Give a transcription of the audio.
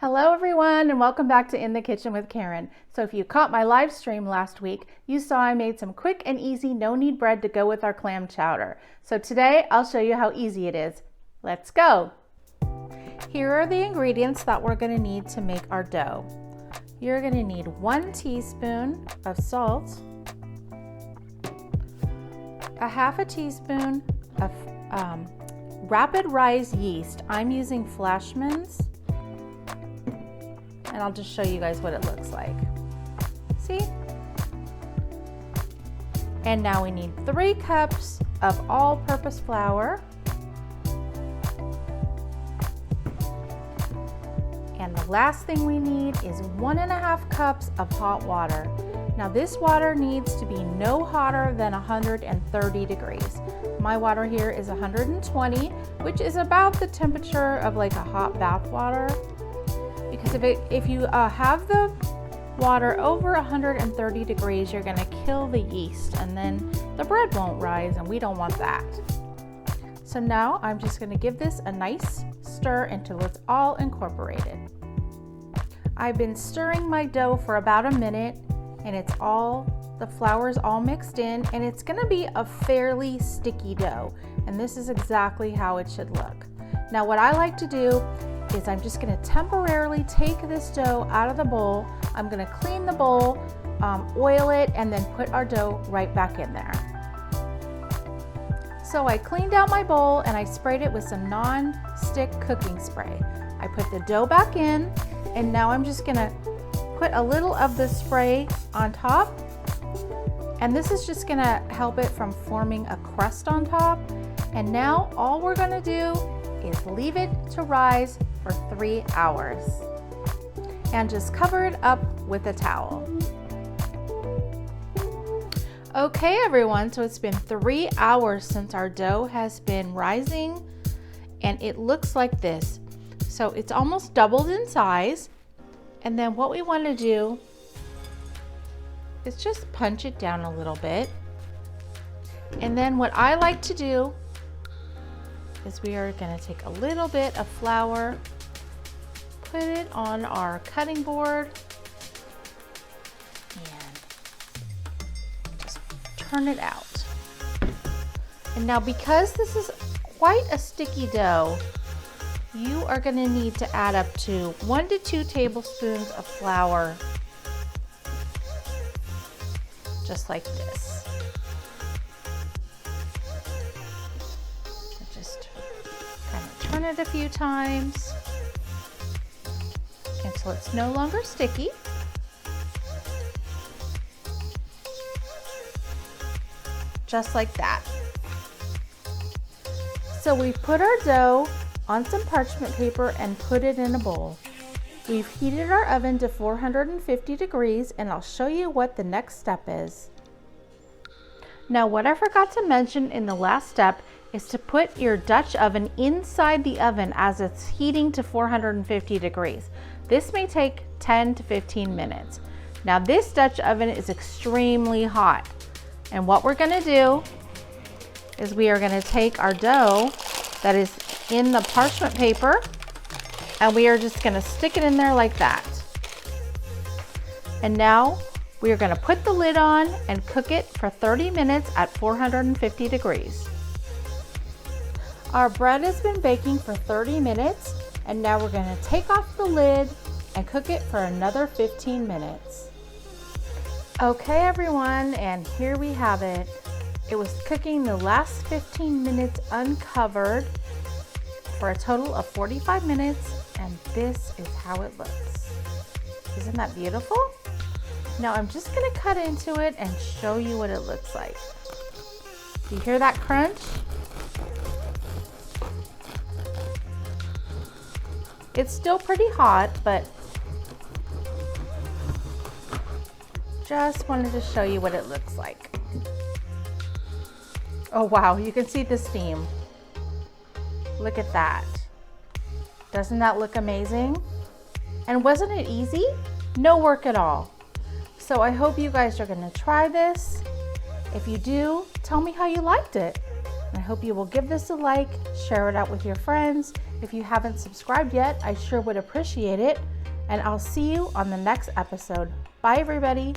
Hello everyone, and welcome back to In the Kitchen with Karen. So if you caught my live stream last week, you saw I made some quick and easy no-knead bread to go with our clam chowder. So today I'll show you how easy it is. Let's go! Here are the ingredients that we're going to need to make our dough. You're going to need 1 teaspoon of salt, a half a teaspoon of rapid rise yeast. I'm using Flashman's. And I'll just show you guys what it looks like. See? And now we need 3 cups of all-purpose flour. And the last thing we need is 1.5 cups of hot water. Now this water needs to be no hotter than 130 degrees. My water here is 120, which is about the temperature of like a hot bath water. Because if you have the water over 130 degrees, you're going to kill the yeast and then the bread won't rise, and we don't want that. So now I'm just going to give this a nice stir until it's all incorporated. I've been stirring my dough for about a minute, and the flour's all mixed in, and it's going to be a fairly sticky dough, and this is exactly how it should look. Now what I like to do is I'm just going to temporarily take this dough out of the bowl. I'm going to clean the bowl, oil it, and then put our dough right back in there. So I cleaned out my bowl and I sprayed it with some non-stick cooking spray. I put the dough back in, and now I'm just going to put a little of the spray on top, and this is just going to help it from forming a crust on top. And now all we're going to do is leave it to rise for 3 hours and just cover it up with a towel. Okay everyone, so it's been 3 hours since our dough has been rising, and it looks like this. So it's almost doubled in size, and then what we want to do is just punch it down a little bit. And then what I like to do is we are going to take a little bit of flour, put it on our cutting board, and just turn it out. And now because this is quite a sticky dough, you are going to need to add up to 1 to 2 tablespoons of flour, just like this. Turn it a few times until it's no longer sticky. Just like that. So we've put our dough on some parchment paper and put it in a bowl. We've heated our oven to 450 degrees, and I'll show you what the next step is. Now what I forgot to mention in the last step is to put your Dutch oven inside the oven as it's heating to 450 degrees. This may take 10 to 15 minutes. Now this Dutch oven is extremely hot, and what we're gonna do is we are gonna take our dough that is in the parchment paper, and we are just gonna stick it in there like that. And now we are gonna put the lid on and cook it for 30 minutes at 450 degrees. Our bread has been baking for 30 minutes, and now we're going to take off the lid and cook it for another 15 minutes. Okay everyone, and here we have it. It was cooking the last 15 minutes uncovered for a total of 45 minutes, and this is how it looks. Isn't that beautiful? Now I'm just going to cut into it and show you what it looks like. Do you hear that crunch? It's still pretty hot, but just wanted to show you what it looks like. Oh wow, you can see the steam. Look at that. Doesn't that look amazing? And wasn't it easy? No work at all. So I hope you guys are gonna try this. If you do, tell me how you liked it. I hope you will give this a like, share it out with your friends. If you haven't subscribed yet, I sure would appreciate it. and I'll see you on the next episode. Bye, everybody.